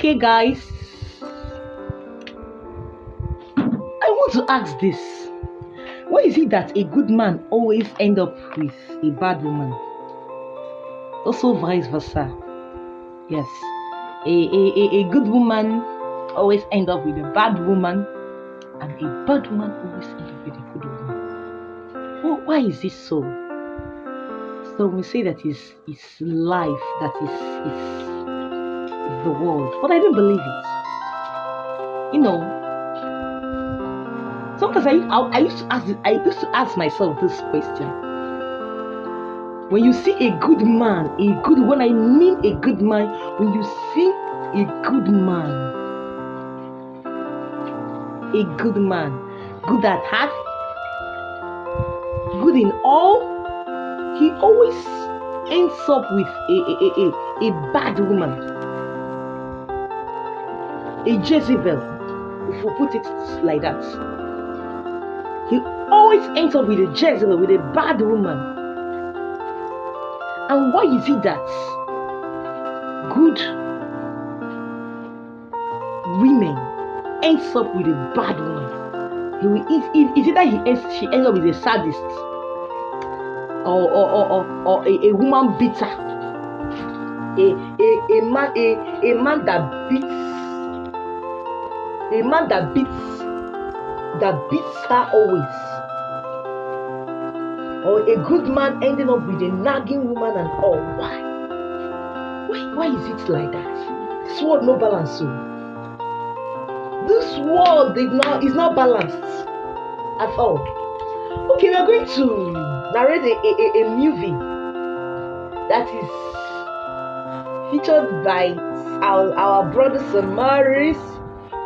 Okay, guys, I want to ask this. Why is it that a good man always end up with a bad woman? Also vice versa. Yes. A good woman always end up with a bad woman, and a bad woman always end up with a good woman. Well, why is this so? So we say that it's life, that is the world. But I don't believe it. Sometimes I used to ask myself this question. When you see a good man, when I mean a good man, when you see a good man, good at heart, good in all, he always ends up with a bad woman, a Jezebel, if we put it like that. He always ends up with a Jezebel, with a bad woman. And why is it that good women ends up with a bad woman? Is it that she ends up with a sadist or a woman beater, a man that beats her always, or a good man ending up with a nagging woman and all? Why is it like that? This world no balance. So this world is not balanced at all. Okay, we are going to narrate a movie that is featured by our brothers Maurice,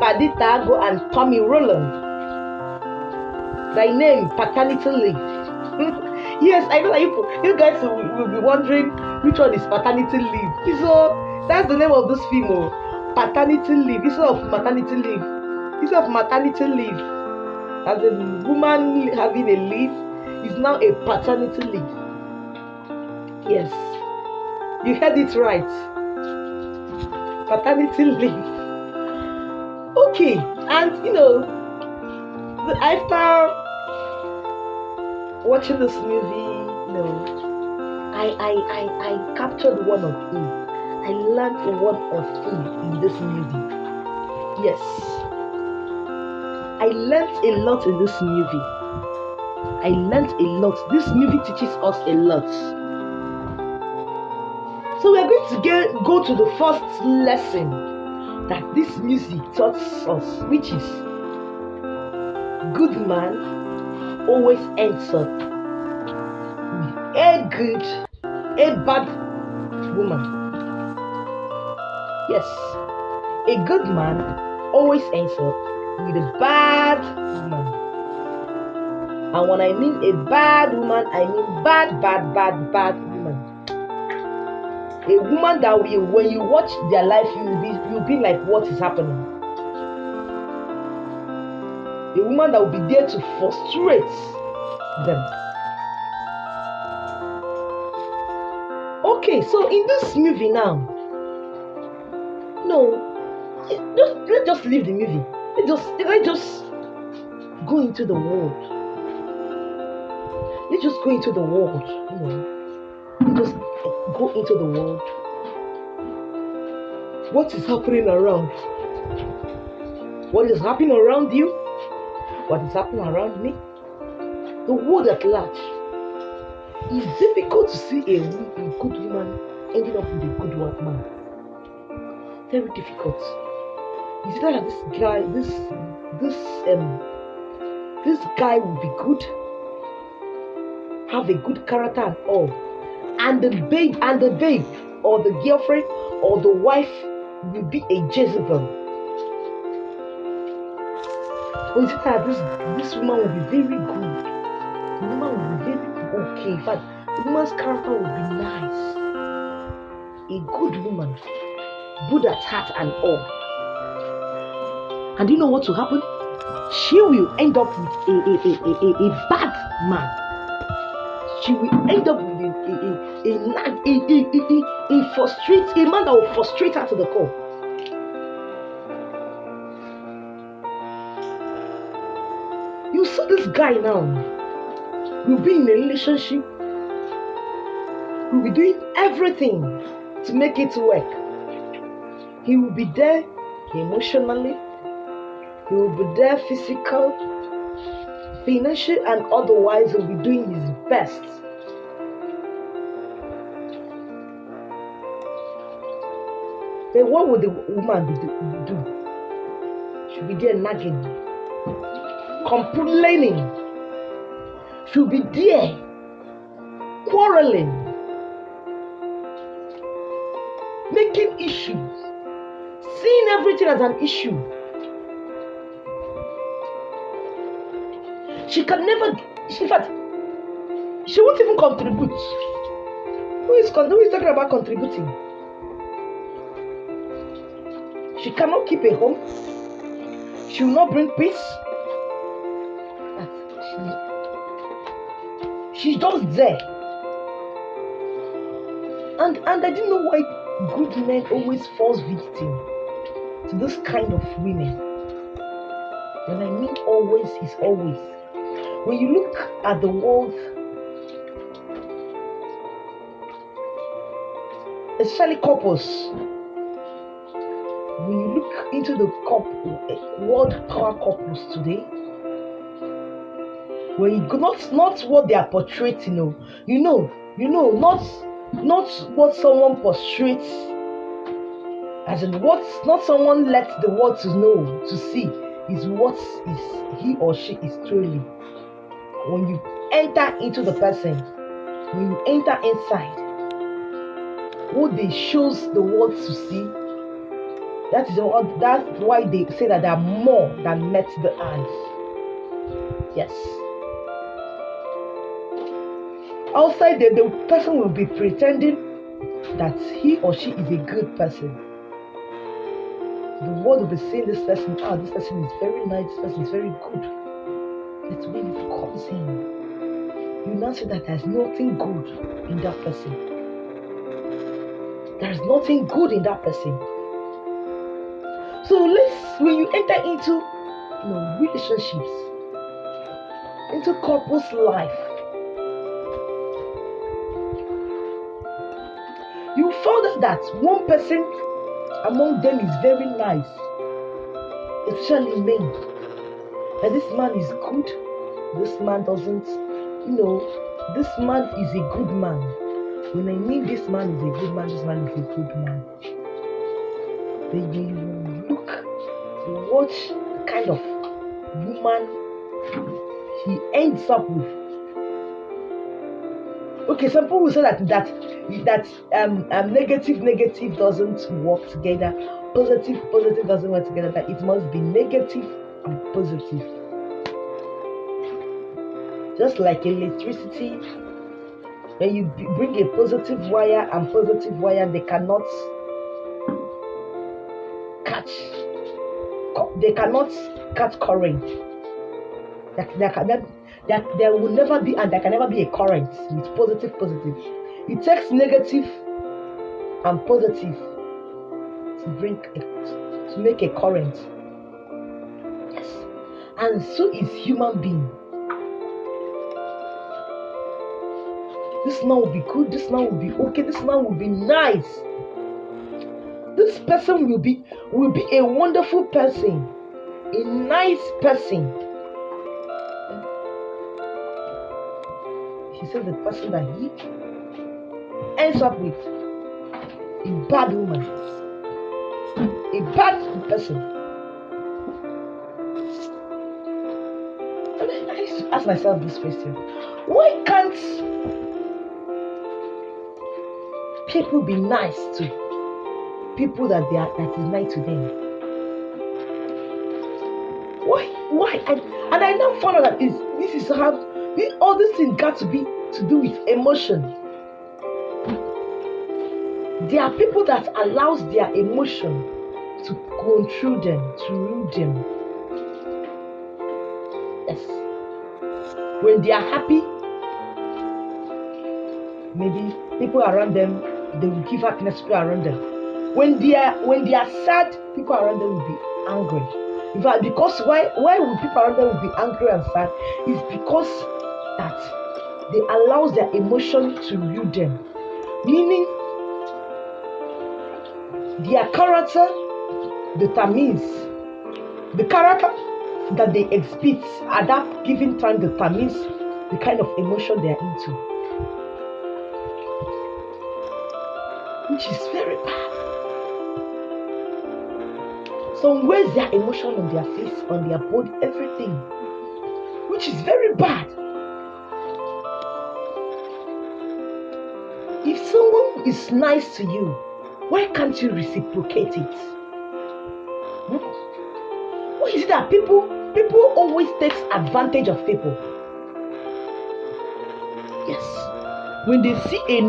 Paditago, and Tommy Roland. By name, Paternity Leave. Yes, I know that you guys will be wondering which one is Paternity Leave. So that's the name of this film, Paternity Leave. Instead of maternity leave, instead of maternity leave, as a woman having a leave, is now a paternity leave. Yes, you heard it right. Paternity leave. Okay, and after watching this movie, I captured one of things. I learned one of things in this movie. Yes, I learned a lot in this movie. I learned a lot. This movie teaches us a lot. So we are going to go to the first lesson that this music taught us, which is good man always ends up with a bad woman. Yes, a good man always ends up with a bad woman. And when I mean a bad woman, I mean bad woman. A woman that when you watch their life, you'll be like, what is happening? A woman that will be there to frustrate them. Okay, so in this movie now, let's just leave the movie. Let's just go into the world. Let's just go into the world. Let's just go into the world. What is happening around? What is happening around you? What is happening around me? The world at large. It's difficult to see a good woman ending up with a good man. Very difficult. Is it that this guy will be good, have a good character and all, and the babe or the girlfriend or the wife will be a Jezebel? Or is it that this woman will be very good? The woman will be very okay. In fact, the woman's character will be nice. A good woman, good at heart and all. And you know what will happen? She will end up with a bad man. She will end up with a man that will frustrate her to the core. You see this guy now, we'll be in a relationship, we'll be doing everything to make it work. He will be there emotionally, he will be there physical, financial, and otherwise he'll be doing his best. Then what would the woman do? She'll be there nagging, complaining. She'll be there quarreling, making issues, seeing everything as an issue. She can never, in fact, she won't even contribute. Who is talking about contributing? She cannot keep a home. She will not bring peace. She's just there. And I didn't know why good men always falls victim to this kind of women. When I mean always is always. When you look at the world, especially couples, when you look into the world power couples today, when you not what they are portraying, not what someone portrays, as in what not someone lets the world to see is what is he or she is truly. When you enter into the person, when you enter inside, what they shows the world to see, that's why they say that they are more than met the eyes. Yes. Outside the person will be pretending that he or she is a good person. The world will be saying this person, this person is very nice, this person is very good. But when it comes in, you now see that there's nothing good in that person. There's nothing good in that person. So when you enter into relationships, into couples' life, you found out that one person among them is very nice, especially men. And this man is good, this man doesn't, this man is a good man. When I mean this man is a good man, this man is a good man. Then you look, you watch the kind of woman he ends up with. Okay, some people will say that negative doesn't work together, positive doesn't work together, that it must be negative and positive. Just like electricity, when you bring a positive wire and positive wire, they cannot catch current. There will never be, and there can never be a current with positive. It takes negative and positive to make a current. Yes. And so is human being. This man will be good, this man will be okay, this man will be nice. This person will be a wonderful person, a nice person. He said the person that he ends up with, a bad woman, a bad person. And I used to ask myself this question: why can't people be nice to people that is nice to them? Why? And I now found out that this is how all these things got to do with emotion. There are people that allows their emotion to control them, to rule them. Yes. When they are happy, maybe people around them, they will give happiness to people around them. When they are sad, people around them will be angry. In fact, because why will people around them be angry and sad? Is because that they allow their emotion to rule them. Meaning, their character determines the character that they exhibit at that given time determines the kind of emotion they are into, which is very bad. Some ways their emotion on their face, on their body, everything, which is very bad. If someone is nice to you, why can't you reciprocate it? Why is it that people always takes advantage of people? Yes. When they see a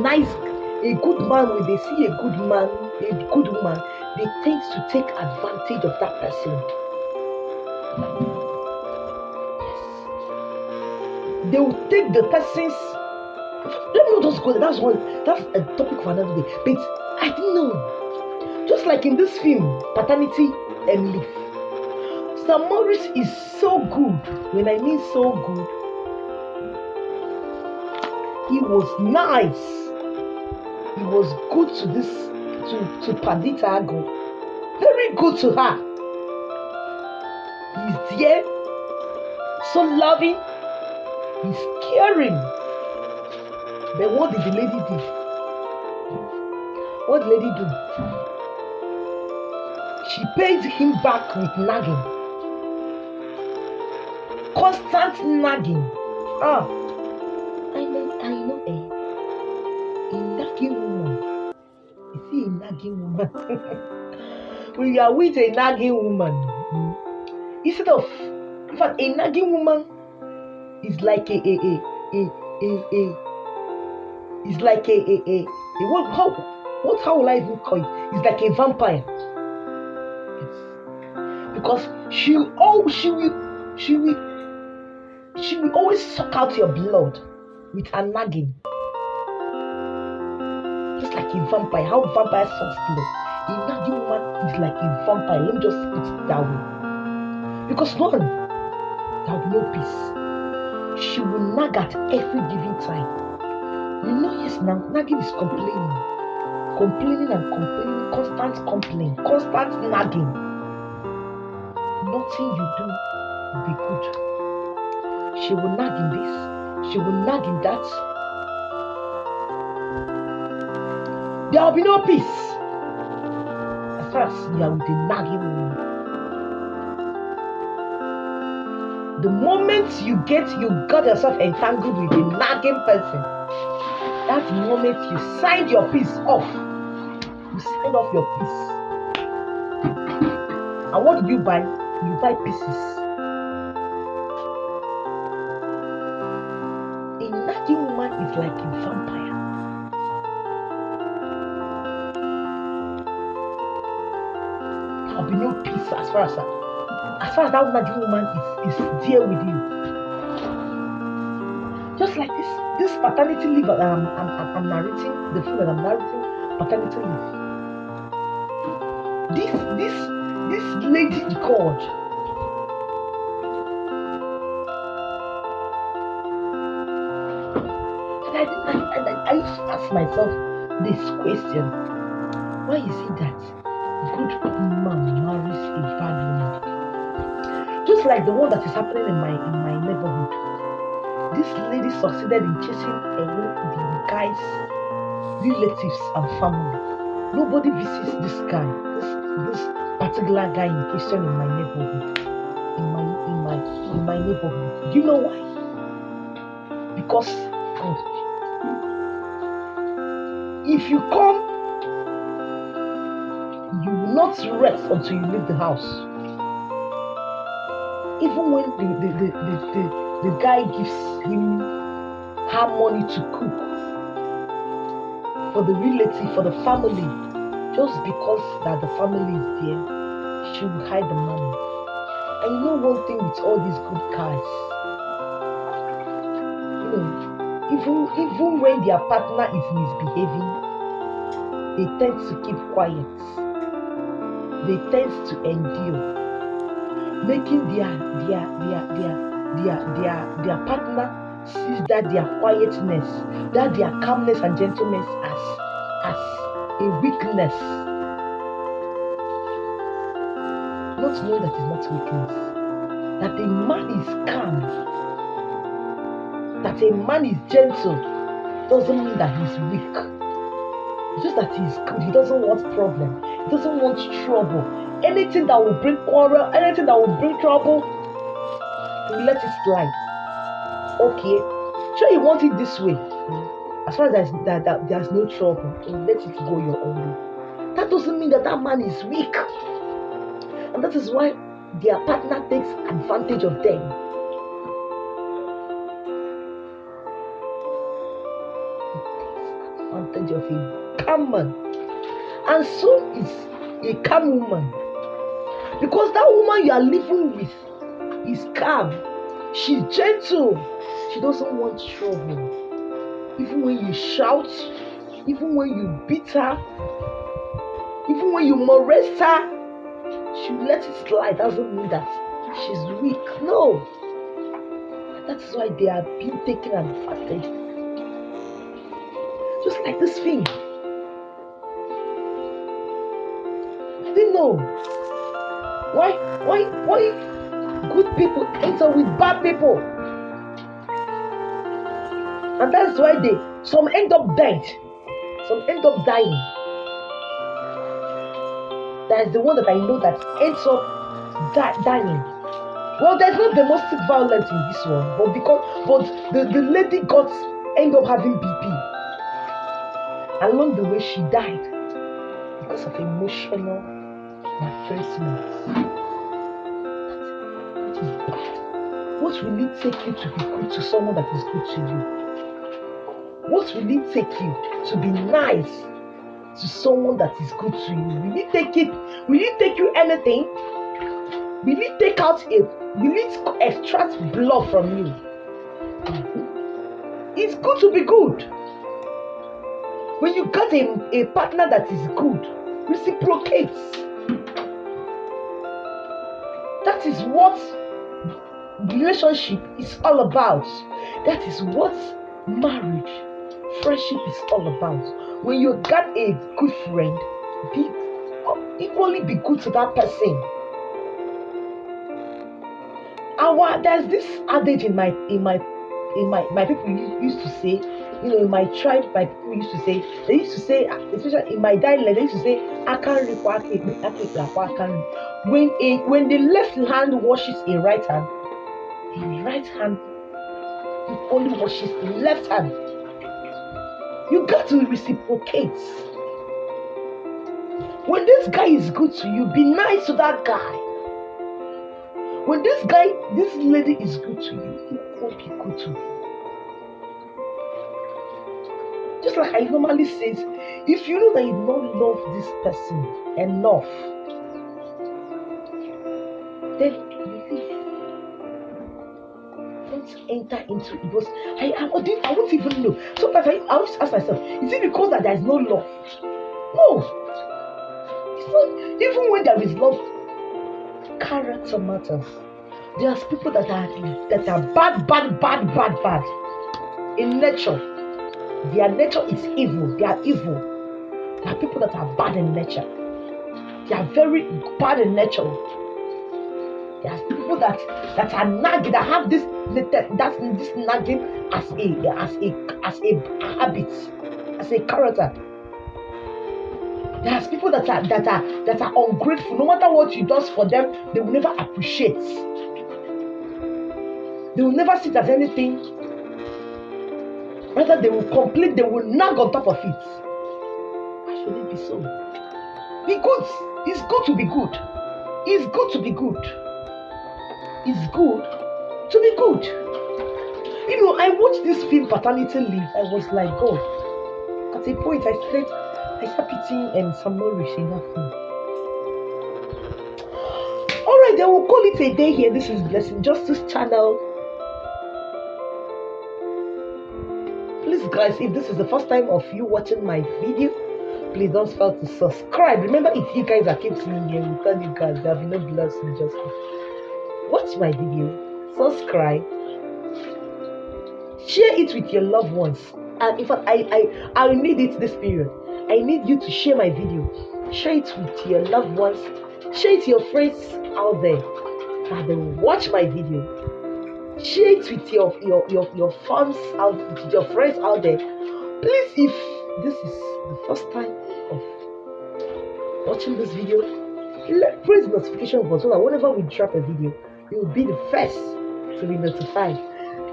good man, when they see a good man, a good woman, they tend to take advantage of that person. Yes. They will take the person's. Let me not just go there. That's a topic for another day. But I didn't know. Just like in this film, Paternity and Leave. Sir Maurice is so good. When I mean so good, he was nice. He was good to Paditago. Very good to her. He's there, so loving. He's caring. But what did the lady do? What did the lady do? She paid him back with nagging. Constant nagging. I know, a nagging woman. You see a nagging woman? When you are with a nagging woman, instead of, in fact, a nagging woman is like how will I even call it? It's like a vampire. Yes. Because she will always suck out your blood with her nagging. Just like a vampire. How vampire sucks blood. A nagging woman is like a vampire. Let me just put it that way. Because one, there will be no peace. She will nag at every given time. You know, yes, now nagging is complaining and complaining, constant complaint, constant nagging. Nothing you do will be good. She will nag in this, she will nag in that. There will be no peace as far as you are with the nagging woman. The moment you got yourself entangled with a nagging person, that's the moment you sign your peace off. You sign off your peace. And what do you buy? You buy pieces. A nagging woman is like a vampire. There will be no peace as far as that nagging woman is there with you. Just like this paternity leave that I'm narrating, the film that I'm narrating, paternity leave. This lady called. And I used to ask myself this question: why is it that good man marries a bad woman? Just like the one that is happening in my neighborhood. This lady succeeded in chasing away the guy's relatives and family. Nobody visits this guy, this particular guy in question in my neighborhood. In my neighborhood. Do you know why? Because if you come, you will not rest until you leave the house. Even when the guy gives her money to cook for the relative, for the family, just because that the family is there, she will hide the money. And you know one thing with all these good guys, even when their partner is misbehaving, they tend to keep quiet. They tend to endure. making their partner sees that their quietness, that their calmness and gentleness as a weakness. Not knowing that it's not weakness. That a man is calm, that a man is gentle, doesn't mean that he's weak. It's just that he's good. He doesn't want problem. He doesn't want trouble. Anything that will bring quarrel, anything that will bring trouble, he let it slide. Okay, sure you want it this way. As far as there's no trouble, let it go your own way. That doesn't mean that man is weak. And that is why their partner takes advantage of them. He takes advantage of a calm man. And so is a calm woman. Because that woman you are living with is calm. She's gentle. She doesn't want trouble. Even when you shout, even when you beat her, even when you molest her, she let it slide. Doesn't mean that she's weak. No. That is why they are being taken advantage. Just like this thing. I didn't know. Why good people enter with bad people? And that's why some end up dead. Some end up dying. That is the one that I know that ends up dying. Well, there's no domestic violence in this one, but the lady end up having BP. Along the way, she died because of emotional maltreatment. That is bad. What will it take you to be good to someone that is good to you? What will it take you to be nice to someone that is good to you? Will it take you anything? Will it extract blood from you? It's good to be good. When you got a partner that is good, reciprocate. That is what relationship is all about. That is what marriage, friendship is all about. When you got a good friend, equally be good to that person. There's this adage in my people used to say, in my tribe, my people used to say, especially in my dialect, they used to say, when the left hand washes a right hand, the right hand only washes the left hand. You got to reciprocate. When this guy is good to you, be nice to that guy. When this lady is good to you, he won't be good to you. Just like I normally say, if you know that you don't love this person enough, then you leave. Don't enter into it. Because I won't even know. Sometimes I always ask myself, is it because that there is no love? No. It's not. Even when there is love, character matters. There are people that are bad in nature. Their nature is evil. They are evil. There are people that are bad in nature. They are very bad in nature. There are people that are nagging, that have this nagging as a habit, as a character. There are people that are ungrateful. No matter what you do for them, they will never appreciate. They will never see it as anything. Rather, they will complain, they will nag on top of it. Why should it be so? Be good. It's good to be good. It's good to be good. It's good to be good. I watched this film, Paternity Leave. I was like, God. At a point, I started pitying some Maurice in that film. Alright, then we'll call it a day here. This is Blessing Justice Channel. Please, guys, if this is the first time of you watching my video, please don't fail to subscribe. Remember, if you guys are keep seeing here, we tell you guys there will be no blessing justice. watch my video, subscribe, share it with your loved ones. And in fact, I need it this period. I need you to share my video. Share it with your loved ones. Share it to your friends out there. And then watch my video. Share it with your fans out, with your friends out there. Please, if this is the first time of watching this video, press the notification button so that whenever we drop a video, you will be the first to be notified.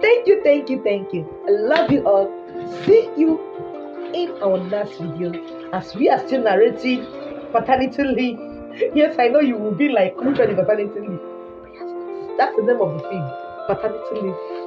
Thank you, thank you, thank you. I love you all. See you in our next video as we are still narrating paternity leave. Yes, I know you will be like, which one is paternity leave? That's the name of the film, paternity leave.